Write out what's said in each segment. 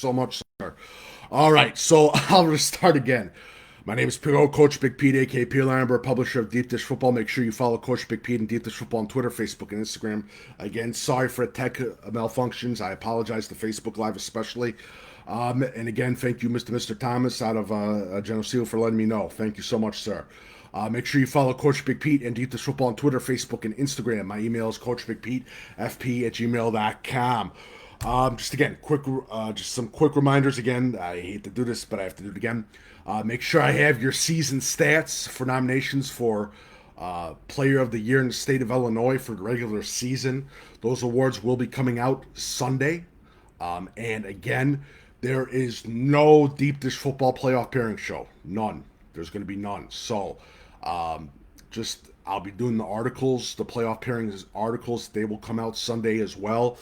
so much, sir. All right, so I'll start again. My name is Coach Big Pete, aka Peter Lambert, publisher of Deep Dish Football. Make sure you follow Coach Big Pete and Deep Dish Football on Twitter, Facebook, and Instagram. Again, sorry for the tech malfunctions. I apologize to Facebook Live especially. And again, thank you, Mr. Thomas out of General Seal, for letting me know. Thank you so much, sir. Make sure you follow Coach Big Pete and Deep Dish Football on Twitter, Facebook, and Instagram. My email is coachbigpetefp@gmail.com. Just again, just some quick reminders. Again, I hate to do this, but I have to do it again. Make sure I have your season stats for nominations for Player of the Year in the state of Illinois for the regular season. Those awards will be coming out Sunday. And again, there is no Deep Dish Football playoff pairing show. None. There's going to be none. So, I'll be doing the articles, the playoff pairings articles. They will come out Sunday as well.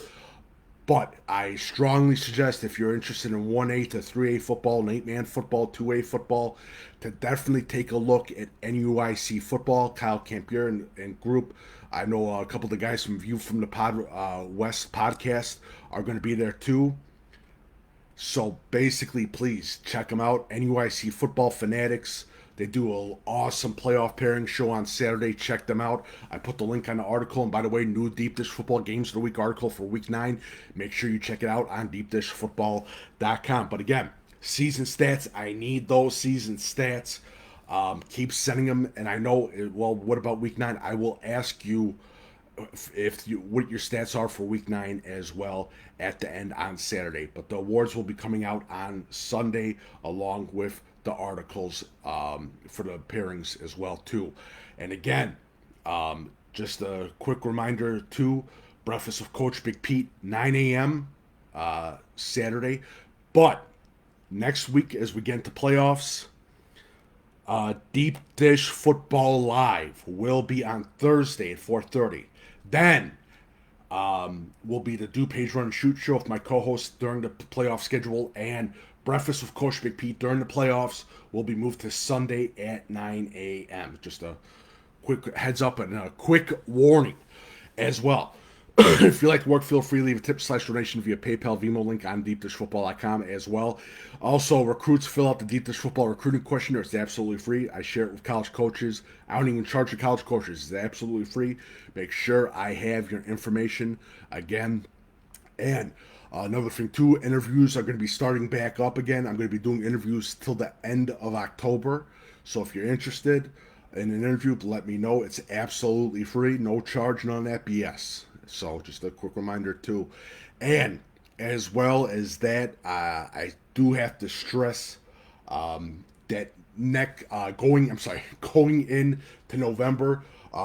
But I strongly suggest, if you're interested in 1A to 3A football, and 8-man football, 2A football, to definitely take a look at NUIC football. Kyle Campier and group. I know a couple of the guys from View from the West podcast are going to be there too. So basically, please check them out. NUIC Football Fanatics. They do an awesome playoff pairing show on Saturday. Check them out. I put the link on the article. And by the way, new Deep Dish Football Games of the Week article for Week 9. Make sure you check it out on deepdishfootball.com. But again, season stats. I need those season stats. Keep sending them. And I know, well, what about Week 9? I will ask you what your stats are for Week 9 as well at the end on Saturday. But the awards will be coming out on Sunday along with the articles for the pairings as well too. And again, just a quick reminder too, breakfast with Coach Big Pete, 9 a.m. Saturday. But next week, as we get into playoffs, Deep Dish Football Live will be on Thursday at 4:30. Then will be the DuPage Run and Shoot show with my co-host during the playoff schedule, and Breakfast with Coach Big Pete during the playoffs will be moved to Sunday at 9 a.m. Just a quick heads up and a quick warning as well. If you like to work, feel free to leave a tip/donation via PayPal, Venmo link on deepdishfootball.com as well. Also, recruits, fill out the Deep Dish Football recruiting questionnaire. It's absolutely free. I share it with college coaches. I don't even charge the college coaches. It's absolutely free. Make sure I have your information again. And another thing, too, interviews are going to be starting back up again. I'm going to be doing interviews till the end of October. So if you're interested in an interview, let me know. It's absolutely free. No charge, none of that BS. So just a quick reminder, too. And as well as that, I do have to stress that going in to November,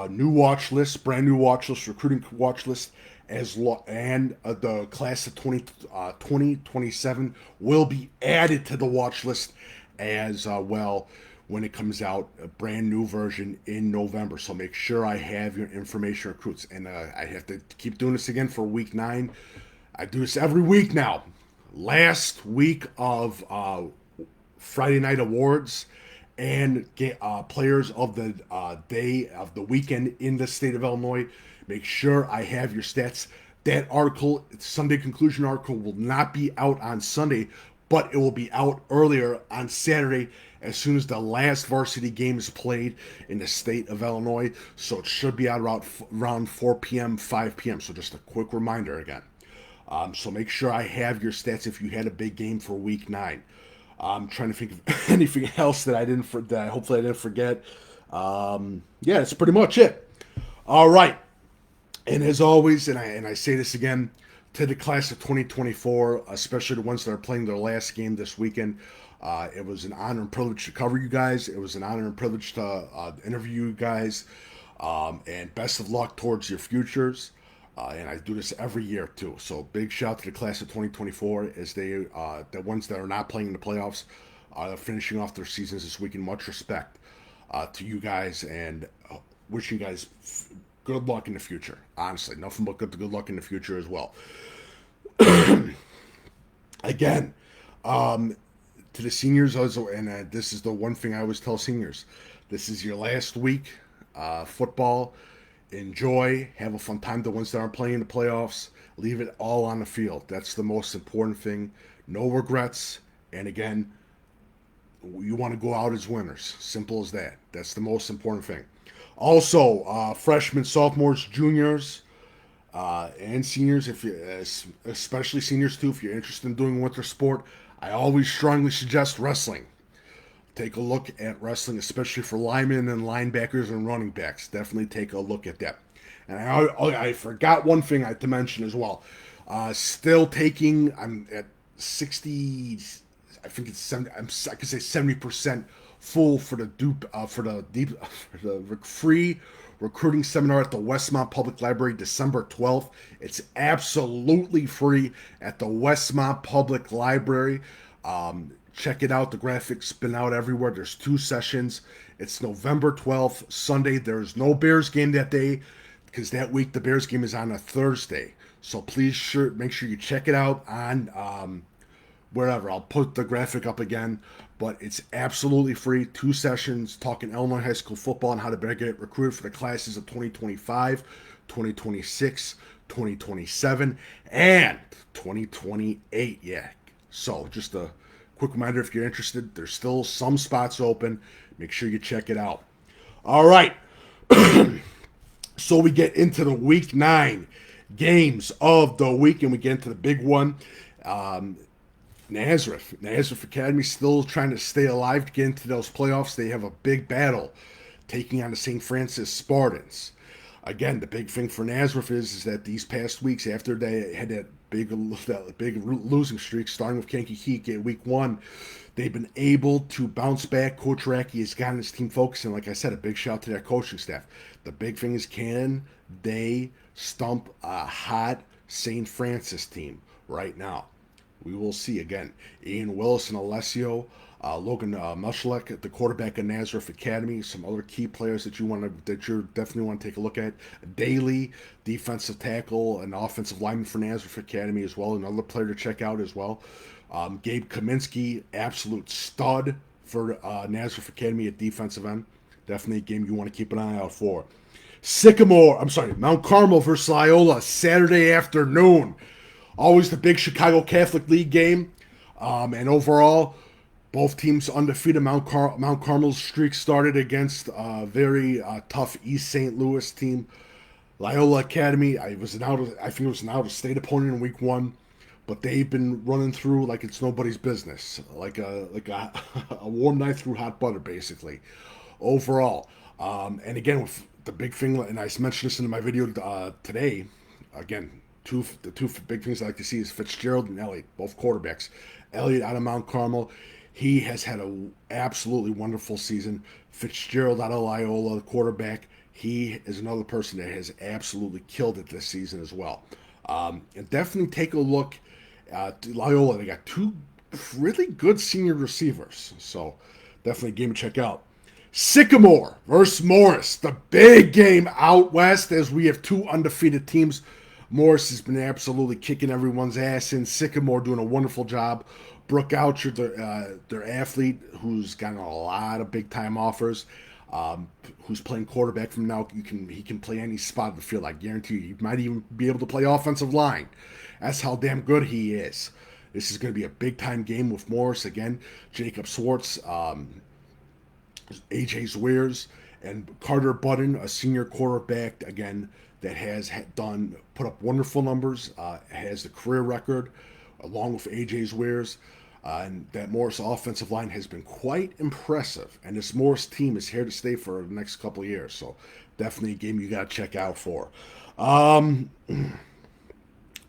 new watch list, brand new watch list, recruiting watch list, and the class of 2027 will be added to the watch list as well when it comes out, a brand new version in November. So make sure I have your information, recruits. And I have to keep doing this again for Week 9. I do this every week now. Last week of Friday night awards and players of the day of the weekend in the state of Illinois. Make sure I have your stats. That article, Sunday conclusion article, will not be out on Sunday, but it will be out earlier on Saturday as soon as the last varsity game is played in the state of Illinois. So it should be out around 4 p.m., 5 p.m. So just a quick reminder again. So make sure I have your stats if you had a big game for Week 9. I'm trying to think of anything else that hopefully I didn't forget. Yeah, that's pretty much it. All right. And as always, and I say this again, to the class of 2024, especially the ones that are playing their last game this weekend, it was an honor and privilege to cover you guys. It was an honor and privilege to interview you guys. And best of luck towards your futures. And I do this every year, too. So big shout out to the class of 2024 as the ones that are not playing in the playoffs are finishing off their seasons this weekend. Much respect to you guys, and wish you guys good luck in the future. Honestly, nothing but good luck in the future as well. Again, to the seniors, and this is the one thing I always tell seniors, this is your last week. Football, enjoy, have a fun time. The ones that aren't playing in the playoffs, leave it all on the field. That's the most important thing. no regrets, and again, you want to go out as winners. Simple as that. That's the most important thing. Also, freshmen, sophomores, juniors, and seniors, if you, especially seniors too, if you're interested in doing winter sport, I always strongly suggest wrestling. Take a look at wrestling, especially for linemen and linebackers and running backs. Definitely take a look at that. And I forgot one thing to mention as well. Still taking, I'm at 60, I think it's 70, I could say 70% full for the free recruiting seminar at the Westmont Public Library, December 12th. It's absolutely free at the Westmont Public Library. Check it out. The graphics been out everywhere. There's 2 sessions. It's November 12th, Sunday. There's no Bears game that day because that week the Bears game is on a Thursday. So please make sure you check it out on wherever. I'll put the graphic up again, but it's absolutely free. 2 sessions talking Illinois high school football and how to better get recruited for the classes of 2025, 2026, 2027, and 2028. Yeah. So just a quick reminder, if you're interested, there's still some spots open. Make sure you check it out. All right. So we get into the week 9 games of the week, and we get into the big one. Nazareth Academy still trying to stay alive to get into those playoffs. They have a big battle taking on the St. Francis Spartans. Again, the big thing for Nazareth is that these past weeks, after they had that big losing streak, starting with Kankakee at week 1, they've been able to bounce back. Coach Racky has gotten his team focused, and like I said, a big shout out to their coaching staff. The big thing is, can they stump a hot St. Francis team right now? We will see. Again, Ian Willis and Alessio, Logan Mushlek, the quarterback of Nazareth Academy, some other key players that you definitely want to take a look at. Daly, defensive tackle and offensive lineman for Nazareth Academy as well, another player to check out as well. Gabe Kaminsky, absolute stud for Nazareth Academy at defensive end. Definitely a game you want to keep an eye out for. Mount Carmel versus Loyola, Saturday afternoon. Always the big Chicago Catholic League game. And overall, both teams undefeated. Mount Carmel's streak started against a very tough East St. Louis team. Loyola Academy, I think it was an out-of-state opponent in week 1. But they've been running through like it's nobody's business. Like a warm knife through hot butter, basically. Overall. And again, with the big thing, and I mentioned this in my video today, again, the two big things I like to see is Fitzgerald and Elliott, both quarterbacks. Elliott out of Mount Carmel, he has had an absolutely wonderful season. Fitzgerald out of Loyola, the quarterback, he is another person that has absolutely killed it this season as well. And definitely take a look at Loyola. They got 2 really good senior receivers, so definitely a game to check out. Sycamore versus Morris, the big game out west, as we have 2 undefeated teams. Morris has been absolutely kicking everyone's ass in. Sycamore doing a wonderful job. Brooke Oucher, their athlete, who's gotten a lot of big-time offers, who's playing quarterback from now. He can play any spot of the field. I guarantee you. He might even be able to play offensive line. That's how damn good he is. This is going to be a big-time game with Morris. Again, Jacob Swartz, AJ Zweers, and Carter Budden, a senior quarterback, again, that has put up wonderful numbers, has the career record, along with AJ Zweers, and that Morris offensive line has been quite impressive. And this Morris team is here to stay for the next couple of years, so definitely a game you got to check out for.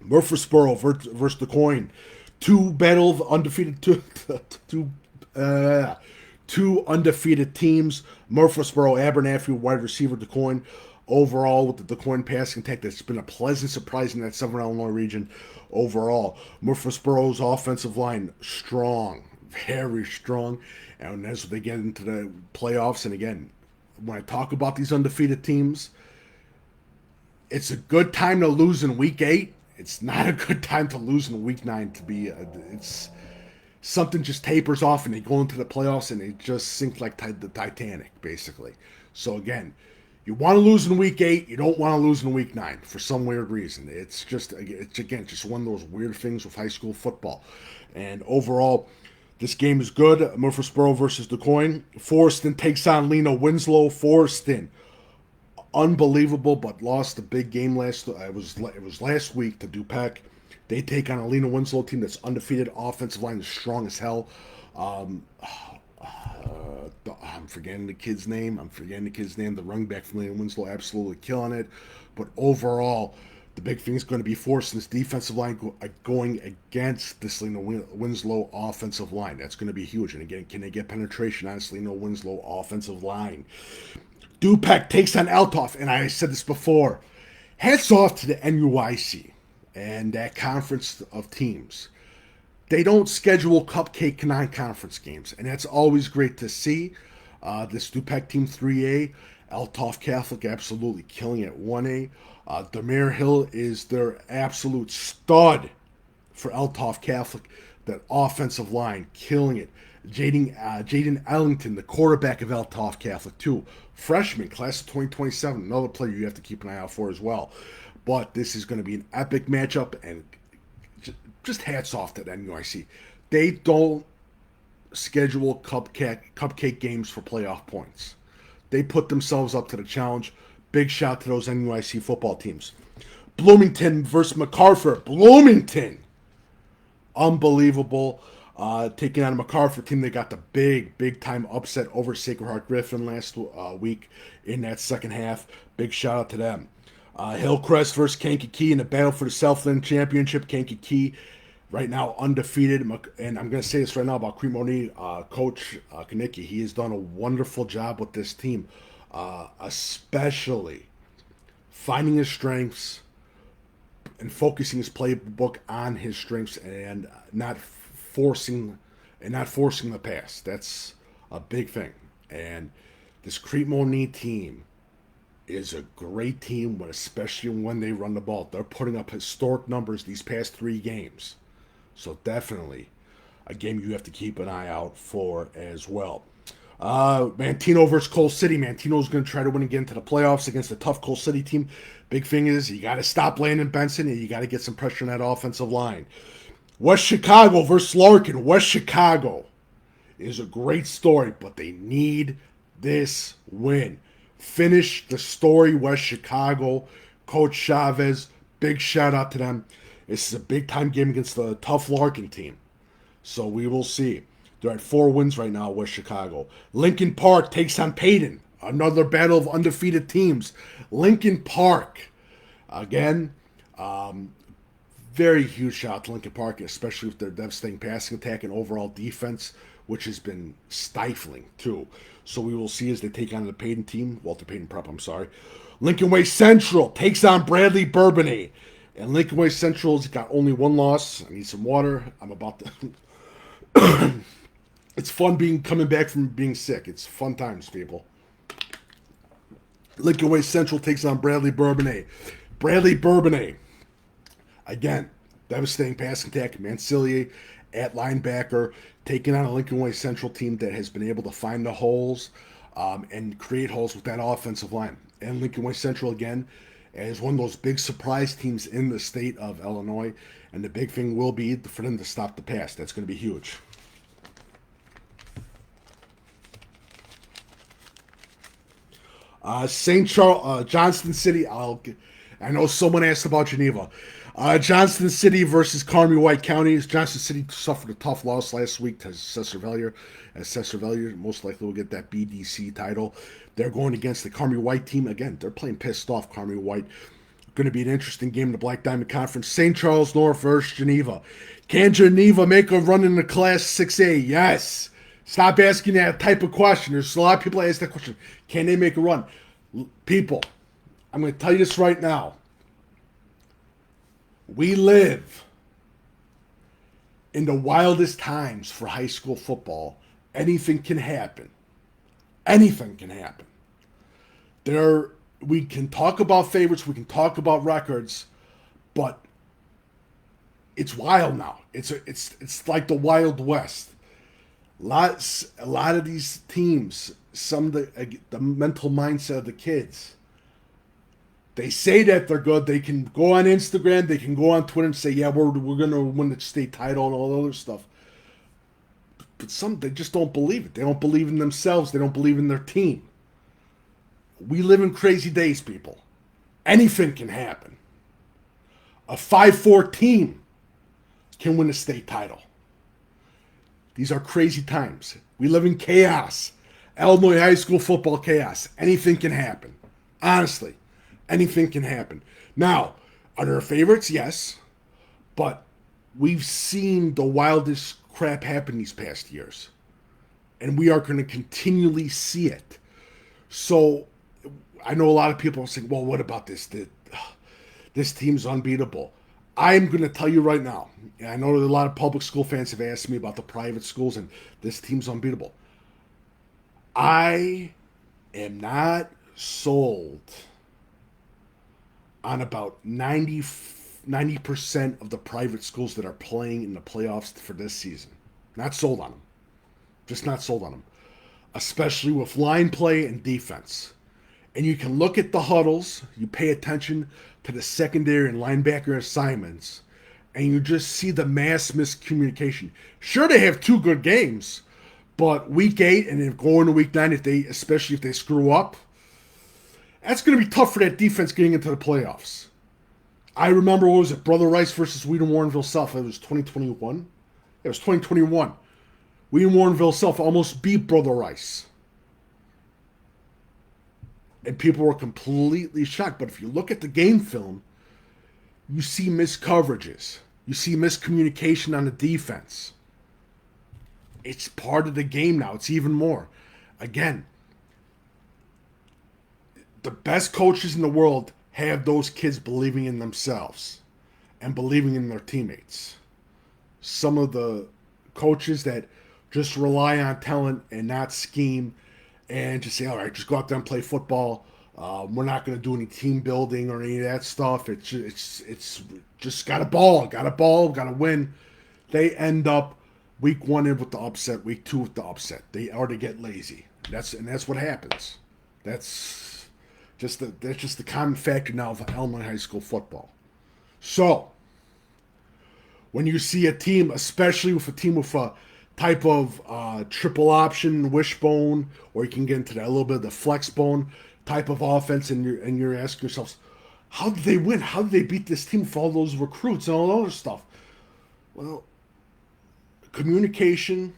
Murfreesboro versus DuQuoin, two undefeated teams. Murfreesboro, Abernathy, wide receiver, DuQuoin. Overall, with the DuQuoin passing attack, that's been a pleasant surprise in that Southern Illinois region. Overall, Murfreesboro's offensive line, strong, very strong. And as they get into the playoffs, and again, when I talk about these undefeated teams, it's a good time to lose in week 8. It's not a good time to lose in week 9. It's something just tapers off, and they go into the playoffs, and they just sink like the Titanic, basically. So again, You want to lose in week 8. You don't want to lose in week 9 for some weird reason. It's again just one of those weird things with high school football. And overall, this game is good. Murfreesboro versus DuQuoin. Forreston takes on Lena Winslow. Forreston, unbelievable, but lost a big game last. It was last week to DuPage. They take on a Lena Winslow team that's undefeated. Offensive line is strong as hell. I'm forgetting the kid's name. The running back from Lena Winslow absolutely killing it. But overall, the big thing is going to be Forreston's defensive line going against this Lena Winslow offensive line. That's going to be huge. And again, can they get penetration on this Lena Winslow offensive line? DuPage takes on Althoff, and I said this before. Hats off to the NUIC and that conference of teams. They don't schedule cupcake non-conference games, and that's always great to see. This DuPage team 3A, Althoff Catholic absolutely killing it 1A. Demare Hill is their absolute stud for Althoff Catholic. That offensive line killing it. Jaden Ellington, the quarterback of Althoff Catholic, too. Freshman, class of 2027, another player you have to keep an eye out for as well. But this is going to be an epic matchup, and just hats off to the NUIC. They don't schedule cupcake games for playoff points. They put themselves up to the challenge. Big shout to those NUIC football teams. Bloomington versus MacArthur. Bloomington, unbelievable. Taking on a MacArthur team, they got the big time upset over Sacred Heart Griffin last week in that second half. Big shout out to them. Hillcrest versus Kankakee in the battle for the Southland Championship. Kankakee right now undefeated. And I'm going to say this right now about Cremoni, Coach Kanicki. He has done a wonderful job with this team, especially finding his strengths and focusing his playbook on his strengths and not forcing the pass. That's a big thing. And this Cremoni team is a great team, especially when they run the ball. They're putting up historic numbers these past 3 games. So definitely a game you have to keep an eye out for as well. Mantino versus Coal City. Mantino's going to try to win again to the playoffs against a tough Coal City team. Big thing is you got to stop Landon Benson and you got to get some pressure on that offensive line. West Chicago versus Larkin. West Chicago is a great story, but they need this win. Finish the story, West Chicago. Coach Chavez, big shout out to them. This is a big time game against the tough Larkin team. So we will see. They're at 4 wins right now, West Chicago. Lincoln Park takes on Payton. Another battle of undefeated teams. Lincoln Park, again, very huge shout out to Lincoln Park, especially with their devastating passing attack and overall defense, which has been stifling too. So we will see as they take on the Payton team, Walter Payton Prep, I'm sorry. Lincoln Way Central takes on Bradley Bourbonnais. And Lincoln Way Central's got only 1 loss. I need some water. I'm about to... It's fun coming back from being sick. It's fun times, people. Lincoln Way Central takes on Bradley Bourbonnais. Bradley Bourbonnais, again, devastating passing attack. Mancillier at linebacker, taking on a Lincoln Way Central team that has been able to find the holes and create holes with that offensive line. And Lincoln Way Central, again, is one of those big surprise teams in the state of Illinois. And the big thing will be for them to stop the pass. That's going to be huge. St. Charles, Johnston City. I know someone asked about Geneva. Johnston City versus Carmi White County. Johnston City suffered a tough loss last week to Cesar Valier. As Cesar Valier most likely will get that BDC title. They're going against the Carmi White team. Again, they're playing pissed off, Carmi White. Going to be an interesting game in the Black Diamond Conference. St. Charles North versus Geneva. Can Geneva make a run in the Class 6A? Yes. Stop asking that type of question. There's a lot of people that ask that question. Can they make a run? People, I'm going to tell you this right now. We live in the wildest times for high school football. Anything can happen. Anything can happen. We can talk about favorites, we can talk about records, but it's wild now. It's like the Wild West. A lot of these teams, some of the mental mindset of the kids They say that they're good. They can go on Instagram, they can go on Twitter and say, yeah, we're going to win the state title and all the other stuff. But some, they just don't believe it. They don't believe in themselves. They don't believe in their team. We live in crazy days, people. Anything can happen. A 5-4 team can win a state title. These are crazy times. We live in chaos. Illinois high school football chaos. Anything can happen. Honestly, anything can happen. Now, are there favorites? Yes. But we've seen the wildest crap happen these past years. And we are going to continually see it. So, I know a lot of people are saying, well, what about this? This team's unbeatable. I'm going to tell you right now, and I know that a lot of public school fans have asked me about the private schools, and this team's unbeatable. I am not sold on about 90% of the private schools that are playing in the playoffs for this season. Not sold on them. Just not sold on them. Especially with line play and defense. And you can look at the huddles, you pay attention to the secondary and linebacker assignments, and you just see the mass miscommunication. Sure, they have 2 good games, but week 8 and then going to week 9, especially if they screw up, that's going to be tough for that defense getting into the playoffs. I remember, what was it, Brother Rice versus Wheaton Warrenville South. It was 2021. It was 2021. Wheaton Warrenville South almost beat Brother Rice. And people were completely shocked. But if you look at the game film, you see miscoverages. You see miscommunication on the defense. It's part of the game now. It's even more. Again, the best coaches in the world have those kids believing in themselves and believing in their teammates. Some of the coaches that just rely on talent and not scheme and just say, all right, just go out there and play football. We're not going to do any team building or any of that stuff. It's just got a ball, got to win. They end up week 1 in with the upset, week 2 with the upset. They already get lazy. That's what happens. That's just the common factor now of Illinois high school football. So when you see a team, especially with a team with a type of triple option wishbone, or you can get into that a little bit of the flex bone type of offense, and you're asking yourselves, how did they win? How did they beat this team with all those recruits and all that other stuff? Well, communication,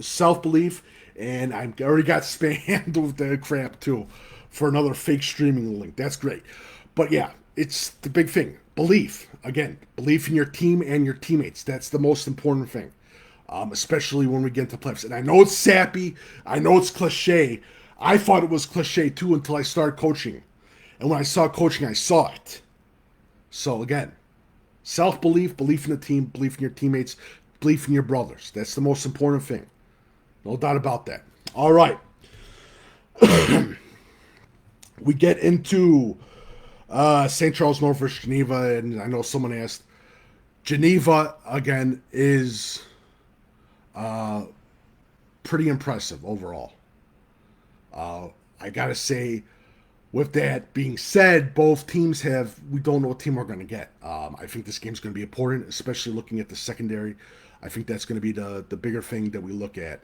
self-belief, and I already got spammed with the crap too for another fake streaming link. That's great. But yeah, it's the big thing. Belief. Again, belief in your team and your teammates. That's the most important thing. Especially when we get into playoffs. And I know it's sappy. I know it's cliche. I thought it was cliche too until I started coaching. And when I saw coaching, I saw it. So again, self-belief, belief in the team, belief in your teammates, belief in your brothers. That's the most important thing. No doubt about that. All right. We get into St. Charles North versus Geneva, and I know someone asked. Geneva, again, is pretty impressive overall. I got to say, with that being said, both teams we don't know what team we're going to get. I think this game's going to be important, especially looking at the secondary. I think that's going to be the bigger thing that we look at.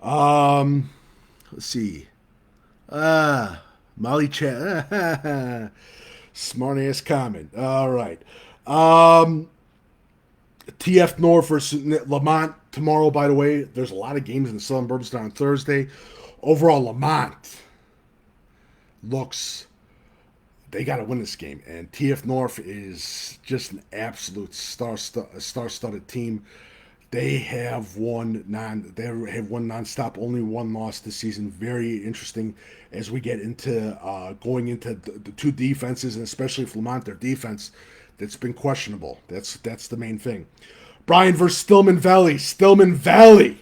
Let's see. Molly Chat. Smart ass comment. All right. TF North versus Lamont tomorrow, by the way. There's a lot of games in the Southern Bourbon on Thursday. Overall, Lamont they got to win this game. And TF North is just an absolute star-studded team. They have won nonstop, only one loss this season. Very interesting as we get into going into the 2 defenses, and especially for Lamont, their defense that's been questionable. That's the main thing. Bryan versus Stillman Valley. Stillman Valley.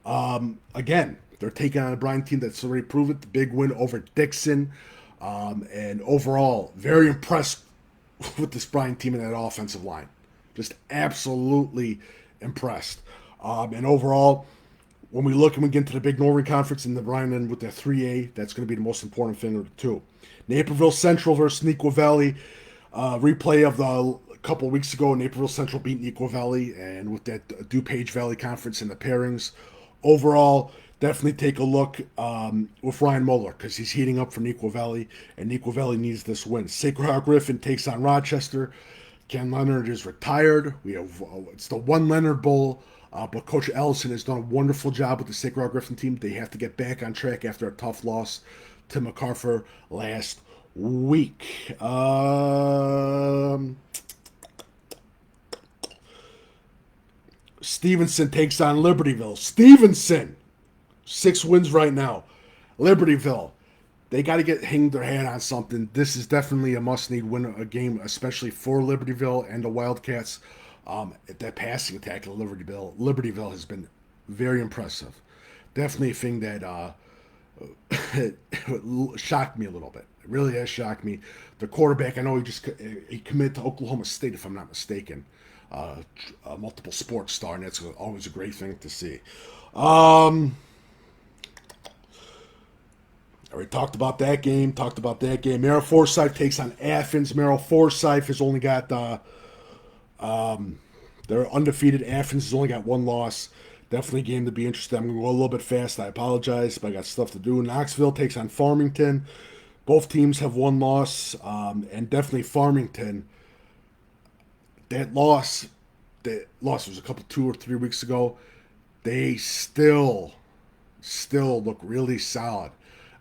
Again, they're taking on a Bryan team that's already proven the big win over Dixon. And overall, very impressed with this Bryan team and that offensive line. Just absolutely impressed. And overall, when we get into the big Northern Conference and the Bryan and with their 3A, that's going to be the most important thing of the 2. Naperville Central versus Neuqua Valley. Replay of the a couple weeks ago, Naperville Central beat Neuqua Valley, and with that DuPage Valley Conference and the pairings, overall, definitely take a look with Ryan Moeller because he's heating up for Neuqua Valley, and Neuqua Valley needs this win. Sacred Heart Griffin takes on Rochester. Ken Leonard is retired. We have it's the one Leonard Bowl, but Coach Ellison has done a wonderful job with the Sacred Heart Griffin team. They have to get back on track after a tough loss to MacArthur last week. Stevenson takes on Libertyville. Stevenson, 6 wins right now. Libertyville, they got to hang their hat on something. This is definitely a must-need win, a game, especially for Libertyville and the Wildcats. That passing attack of Libertyville has been very impressive. Definitely a thing that shocked me a little bit. It really has shocked me. The quarterback, I know he committed to Oklahoma State, if I'm not mistaken. A multiple sports star, and that's always a great thing to see. I already talked about that game. Merrill Forsyth takes on Athens. Merrill Forsyth has only got they're undefeated. Athens has only got 1 loss. Definitely a game to be interested. I'm going to go a little bit fast. I apologize, but I got stuff to do. Knoxville takes on Farmington. Both teams have 1 loss, and definitely Farmington. That loss was a couple 2 or 3 weeks ago. They still look really solid,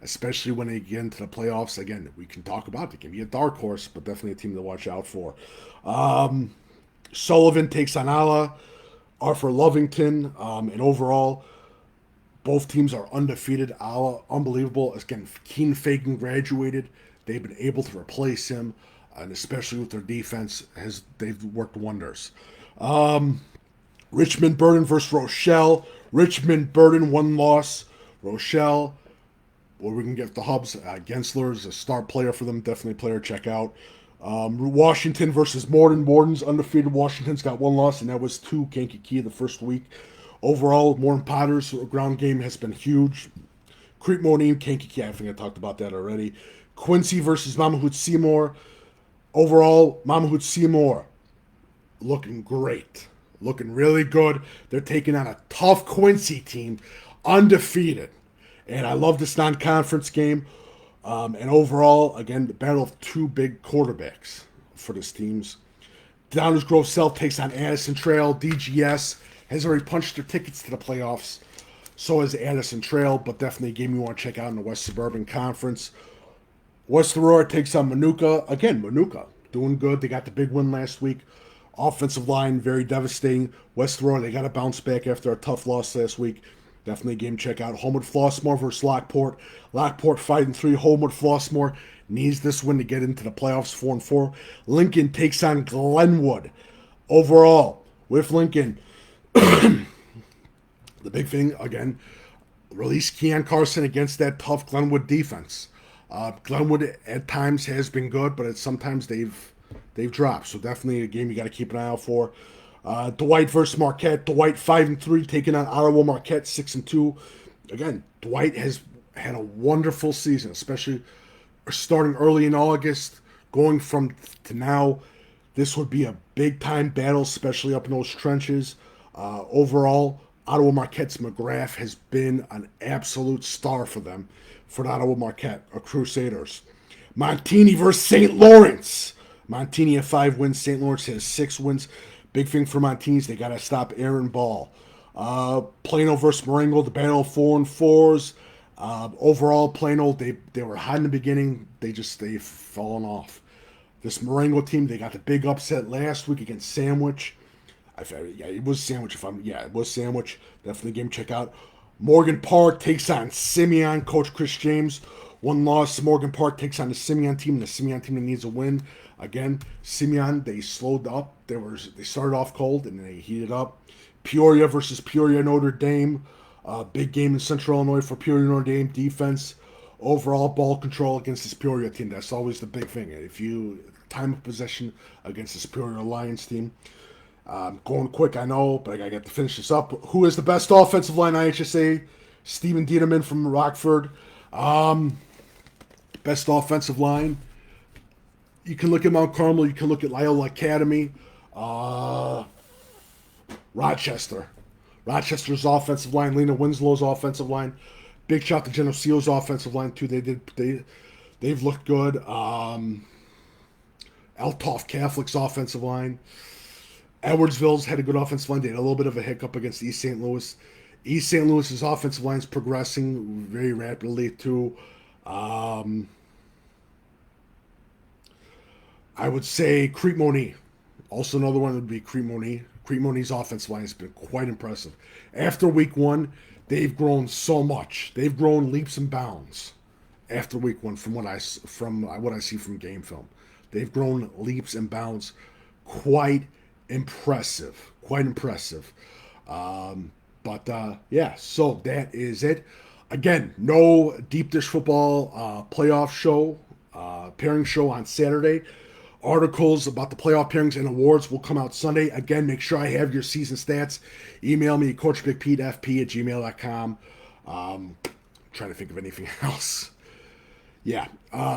especially when they get into the playoffs. Again, we can talk about it. It can be a dark horse, but definitely a team to watch out for. Sullivan takes on Arthur Lovington, and overall, both teams are undefeated. Unbelievable. Again, Keen Fagan graduated. They've been able to replace him, and especially with their defense, they've worked wonders. Richmond Burden versus Rochelle. Richmond Burden 1 loss. Rochelle, where we can get the hubs. Gensler is a star player for them. Definitely a player to check out. Washington versus Morden. Morden's undefeated. Washington's got 1 loss, and that was to Kankakee the first week. Overall, Morden Potter's ground game has been huge. Creek Monine, Kankakee, I think I talked about that already. Quincy versus Mamahood Seymour. Overall, Mamahood Seymour looking great. Looking really good. They're taking on a tough Quincy team, undefeated. And I love this non-conference game. And overall, again, the battle of 2 big quarterbacks for this teams. Downers Grove South takes on Addison Trail. DGS has already punched their tickets to the playoffs. So has Addison Trail, but definitely a game you want to check out in the West Suburban Conference. West Aurora takes on Manuka. Again, Manuka doing good. They got the big win last week. Offensive line, very devastating. West Aurora, they got to bounce back after a tough loss last week. Definitely a game to check out. Homewood Flossmoor versus Lockport. Lockport 5-3. Homewood Flossmoor needs this win to get into the playoffs 4-4. Lincoln takes on Glenwood. Overall, with Lincoln, the big thing, again, release Keon Carson against that tough Glenwood defense. Glenwood at times has been good, but sometimes they've dropped. So definitely a game you got to keep an eye out for. Dwight versus Marquette. Dwight 5-3 taking on Ottawa. Marquette 6-2. Again, Dwight has had a wonderful season, especially starting early in August, going from to now. This would be a big time battle, especially up in those trenches. Overall, Ottawa Marquette's McGrath has been an absolute star for them, for the Ottawa Marquette Crusaders. Montini versus St. Lawrence. Montini has 5 wins. St. Lawrence has 6 wins. Big thing for Montinis, they got to stop Aaron Ball. Plano versus Marengo, the battle of 4-4s. Overall, Plano, they were hot in the beginning. They've fallen off. This Marengo team, they got the big upset last week against Sandwich. It was Sandwich. It was Sandwich. Definitely a game to check out. Morgan Park takes on Simeon. Coach Chris James, 1 loss. Morgan Park takes on the Simeon team. The Simeon team that needs a win. Again, Simeon, they slowed up. They started off cold and they heated up. Peoria versus Peoria Notre Dame. Big game in Central Illinois for Peoria Notre Dame defense. Overall ball control against this Peoria team. That's always the big thing. If you time of possession against this Peoria Lions team. Going quick, I know, but I got to get to finish this up. Who is the best offensive line IHSA? Steven Dieterman from Rockford. Best offensive line. You can look at Mount Carmel. You can look at Loyola Academy. Rochester. Rochester's offensive line. Lena Winslow's offensive line. Big shout to Geneseo's offensive line too. They've looked good. Althoff Catholic's offensive line. Edwardsville's had a good offensive line. They had a little bit of a hiccup against East St. Louis. East St. Louis's offensive line is progressing very rapidly too. I would say Crete-Monee. Also another one would be Crete-Monee. Crete-Monee's offensive line has been quite impressive. After week one, they've grown so much. They've grown leaps and bounds after week one from what I see from game film. They've grown leaps and bounds. Quite impressive. Quite impressive. Yeah, so that is it. Again, no Deep Dish Football playoff show, pairing show on Saturday. Articles about the playoff pairings and awards will come out Sunday. Again, make sure I have your season stats. Email me, coachbigpetefp@gmail.com. Trying to think of anything else. Yeah.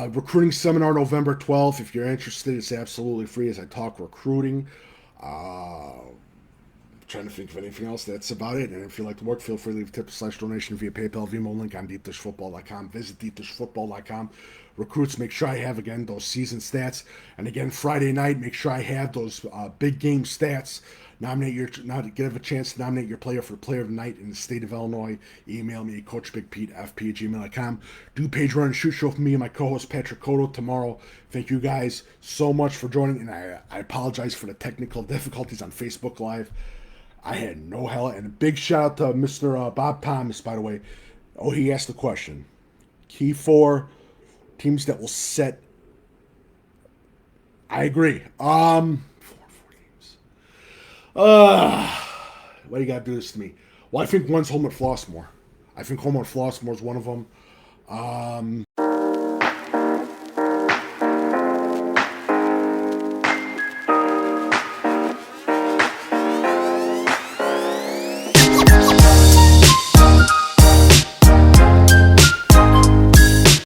Recruiting seminar November 12th. If you're interested, it's absolutely free as I talk recruiting. Trying to think of anything else. That's about it. And if you like to work, feel free to leave a tip/donation via PayPal, Venmo link on deepdishfootball.com. Visit deepdishfootball.com. Recruits, make sure I have, again, those season stats. And again, Friday night, make sure I have those big game stats. Give a chance to nominate your player for the player of the night in the state of Illinois. Email me, coachbigpetefp@gmail.com. DuPage Run and Shoot Show for me and my co-host Patrick Codo tomorrow. Thank you guys so much for joining, and I apologize for the technical difficulties on Facebook Live. I had no hell, and a big shout out to Mr. Bob Thomas, by the way. Oh, he asked the question. Key 4 teams that will set. I agree. 4 teams. Why you gotta do this to me? Well, I think one's home at Flossmoor. I think home at Flossmoor is one of them.